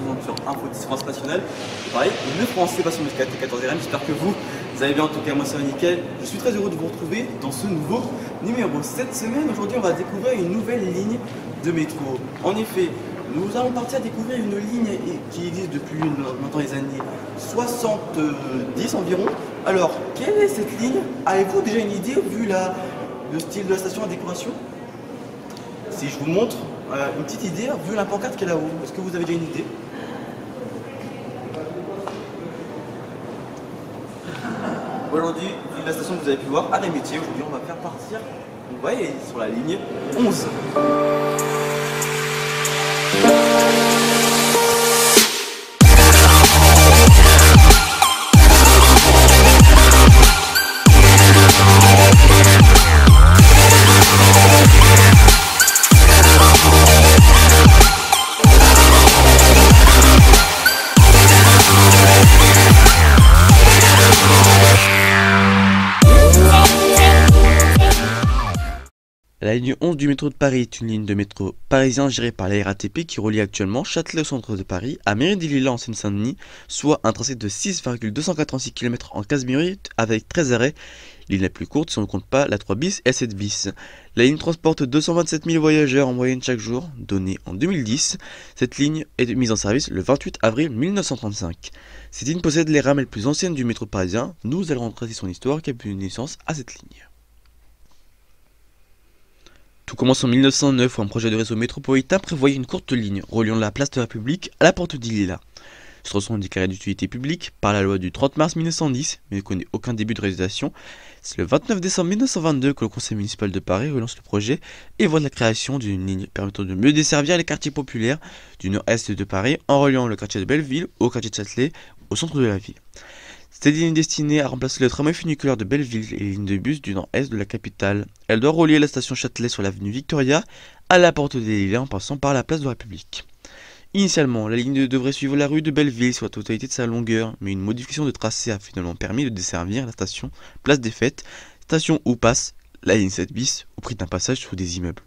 présente sur Info 10 France Nationale. Et pareil, le français passe sur le 14e. J'espère que vous allez bien. En tout cas, moi ça va nickel. Je suis très heureux de vous retrouver dans ce nouveau numéro. Cette semaine, aujourd'hui, on va découvrir une nouvelle ligne de métro. En effet, nous allons partir découvrir une ligne qui existe depuis maintenant les années 70 environ. Alors, quelle est cette ligne? Avez-vous déjà une idée vu le style de la station à décoration? Si je vous montre une petite idée, vu la pancarte qui est là-haut, est-ce que vous avez déjà une idée? Aujourd'hui, la station que vous avez pu voir, arrêt métier. Aujourd'hui, on va faire partir, on va aller sur la ligne 11. La ligne 11 du métro de Paris est une ligne de métro parisien gérée par la RATP qui relie actuellement Châtelet au centre de Paris à Mairie-des-Lilas en Seine-Saint-Denis, soit un tracé de 6,286 km en 15 minutes avec 13 arrêts. L'île la plus courte si on ne compte pas la 3 bis et 7 bis. La ligne transporte 227 000 voyageurs en moyenne chaque jour, donné en 2010. Cette ligne est mise en service le 28 avril 1935. Cette ligne possède les rames les plus anciennes du métro parisien. Nous allons retracer son histoire qui a pu donner naissance à cette ligne. Tout commence en 1909 où un projet de réseau métropolitain prévoyait une courte ligne reliant la place de la République à la porte des Lilas. Ce tronçon est déclaré d'utilité publique par la loi du 30 mars 1910 mais ne connaît aucun début de réalisation. C'est le 29 décembre 1922 que le conseil municipal de Paris relance le projet et voit la création d'une ligne permettant de mieux desservir les quartiers populaires du nord-est de Paris en reliant le quartier de Belleville au quartier de Châtelet au centre de la ville. Cette ligne est destinée à remplacer le tramway funiculaire de Belleville et les lignes de bus du nord-est de la capitale. Elle doit relier la station Châtelet sur l'avenue Victoria à la porte des Lilas en passant par la place de la République. Initialement, la ligne devrait suivre la rue de Belleville sur la totalité de sa longueur, mais une modification de tracé a finalement permis de desservir la station Place des Fêtes, station où passe la ligne 7 bis au prix d'un passage sous des immeubles.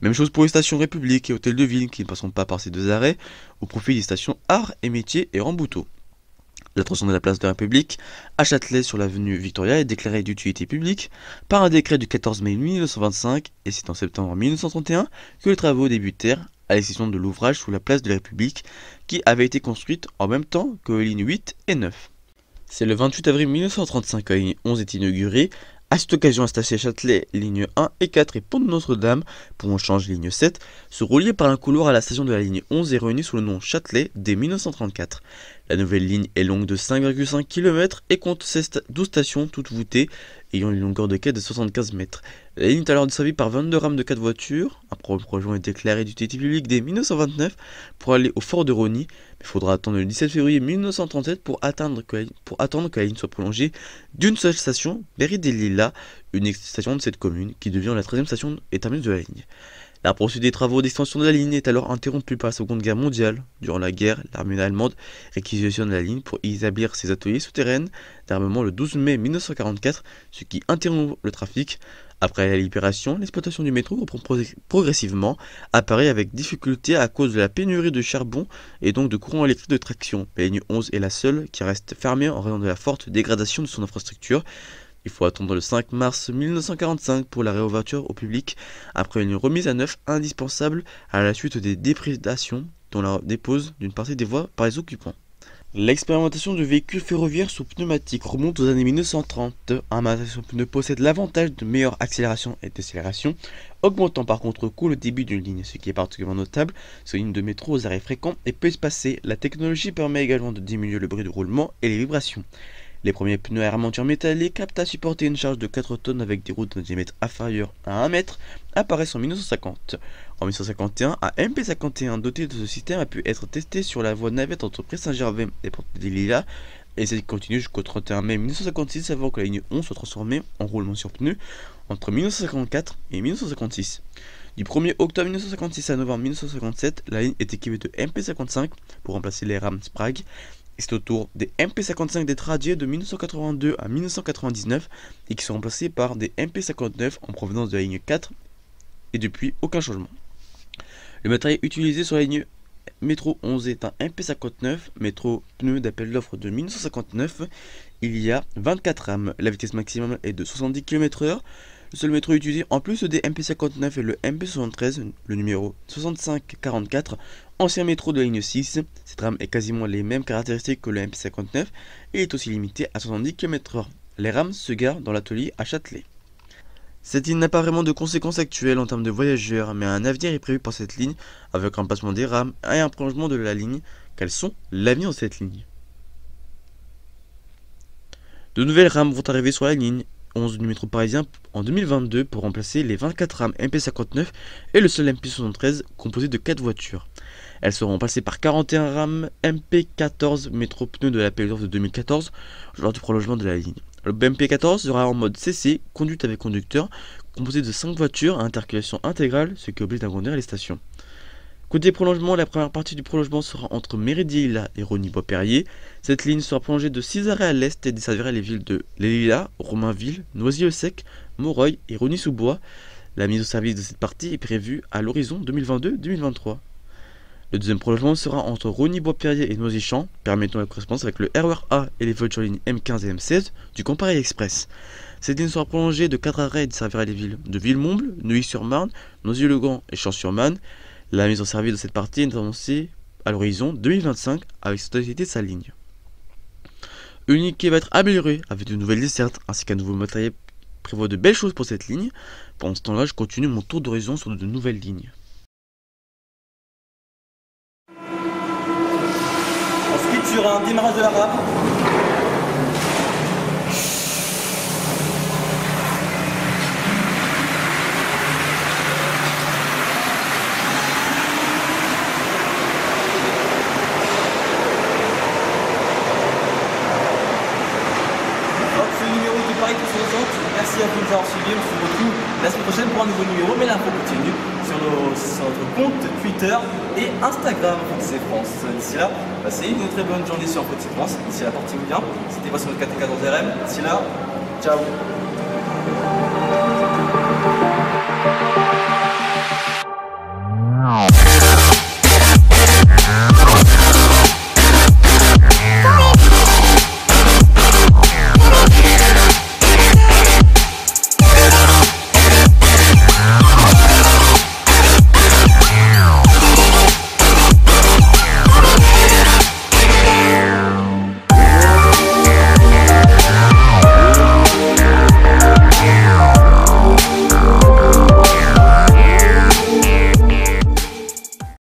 Même chose pour les stations République et Hôtel de Ville qui ne passeront pas par ces deux arrêts, au profit des stations Arts et Métiers et Rambuteau. La tronçon de la place de la République à Châtelet sur l'avenue Victoria est déclarée d'utilité publique par un décret du 14 mai 1925 et c'est en septembre 1931 que les travaux débutèrent à l'exception de l'ouvrage sous la place de la République qui avait été construite en même temps que les lignes 8 et 9. C'est le 28 avril 1935 que la ligne 11 est inaugurée. À cette occasion, la station Châtelet, ligne 1 et 4 et Pont de Notre-Dame, pour en changer ligne 7, se reliaient par un couloir à la station de la ligne 11 et réunis sous le nom Châtelet dès 1934. La nouvelle ligne est longue de 5,5 km et compte 12 stations toutes voûtées, ayant une longueur de quai de 75 mètres. La ligne est alors desservie par 22 rames de 4 voitures. Un premier projet est déclaré d'utilité publique dès 1929 pour aller au Fort de Rosny, mais il faudra attendre le 17 février 1937 pour attendre que la ligne soit prolongée d'une seule station, Mairie-des-Lilas, une station de cette commune qui devient la 13e station et terminus de la ligne. La poursuite des travaux d'extension de la ligne est alors interrompue par la Seconde Guerre mondiale. Durant la guerre, l'armée allemande réquisitionne la ligne pour y établir ses ateliers souterrains d'armement le 12 mai 1944, ce qui interrompt le trafic. Après la libération, l'exploitation du métro reprend progressivement à Paris avec difficulté à cause de la pénurie de charbon et donc de courant électrique de traction. La ligne 11 est la seule qui reste fermée en raison de la forte dégradation de son infrastructure. Il faut attendre le 5 mars 1945 pour la réouverture au public après une remise à neuf indispensable à la suite des déprédations dont la dépose d'une partie des voies par les occupants. L'expérimentation de véhicules ferroviaires sous pneumatiques remonte aux années 1930. Un matériau sous pneu possède l'avantage de meilleure accélération et décélération, augmentant par contre-coup le débit d'une ligne, ce qui est particulièrement notable sur une ligne de métro aux arrêts fréquents et peu espacés. La technologie permet également de diminuer le bruit de roulement et les vibrations. Les premiers pneus à armature métallique aptes à supporter une charge de 4 tonnes avec des roues d'un diamètre inférieur à 1 mètre apparaissent en 1950. En 1951, un MP51 doté de ce système a pu être testé sur la voie navette entre Pré-Saint-Gervais et Porte des Lilas et c'est continue jusqu'au 31 mai 1956 avant que la ligne 11 soit transformée en roulement sur pneus entre 1954 et 1956. Du 1er octobre 1956 à novembre 1957, la ligne est équipée de MP55 pour remplacer les rames Sprague. Et c'est au tour des MP55 d'être radiés de 1982 à 1999 et qui sont remplacés par des MP59 en provenance de la ligne 4 et depuis aucun changement. Le matériel utilisé sur la ligne métro 11 est un MP59, métro pneu d'appel d'offres de 1959. Il y a 24 rames, la vitesse maximum est de 70 km/h. Le seul métro utilisé en plus des MP59 est le MP73, le numéro 6544, ancien métro de la ligne 6. Cette rame est quasiment les mêmes caractéristiques que le MP59 et est aussi limitée à 70 km/h. Les rames se garent dans l'atelier à Châtelet. Cette ligne n'a pas vraiment de conséquences actuelles en termes de voyageurs, mais un avenir est prévu pour cette ligne avec un remplacement des rames et un prolongement de la ligne. Quels sont l'avenir de cette ligne? De nouvelles rames vont arriver sur la ligne 11 du métro parisien en 2022 pour remplacer les 24 rames MP59 et le seul MP73 composé de 4 voitures. Elles seront remplacées par 41 rames MP14 métro pneu de l'appel d'offres de 2014 lors du prolongement de la ligne. Le MP14 sera en mode CC, conduite avec conducteur, composé de 5 voitures à interculation intégrale, ce qui oblige d'agrandir les stations. Côté prolongement, la première partie du prolongement sera entre Méridi-Lila et Rosny-Bois-Perrier. Cette ligne sera prolongée de 6 arrêts à l'est et desservira les villes de Les Lilas, Romainville, Noisy-le-Sec, Moreuil et Rosny-sous-Bois. La mise au service de cette partie est prévue à l'horizon 2022-2023. Le deuxième prolongement sera entre Rosny-Bois-Perrier et Noisy-Champs, permettant la correspondance avec le RER A et les voitures lignes M15 et M16 du Grand Paris Express. Cette ligne sera prolongée de 4 arrêts et desservira les villes de Villemomble, Neuilly-sur-Marne, Noisy-le-Grand et Champs-sur-Marne. La mise en service de cette partie est annoncée à l'horizon 2025 avec cette totalité de sa ligne. Une ligne qui va être améliorée avec de nouvelles dessertes ainsi qu'un nouveau matériel prévoit de belles choses pour cette ligne. Pendant ce temps-là, je continue mon tour d'horizon sur de nouvelles lignes. Ensuite, sur un démarrage de la rame. Merci à vous de nous avoir suivis, on se retrouve la semaine prochaine pour un nouveau numéro, mais l'info continue sur notre compte Twitter et Instagram Footsie France. D'ici là, passez une très bonne journée sur Footsie France. D'ici là, portez-vous bien. C'était pas sur notre 4 14 RM. D'ici là, ciao.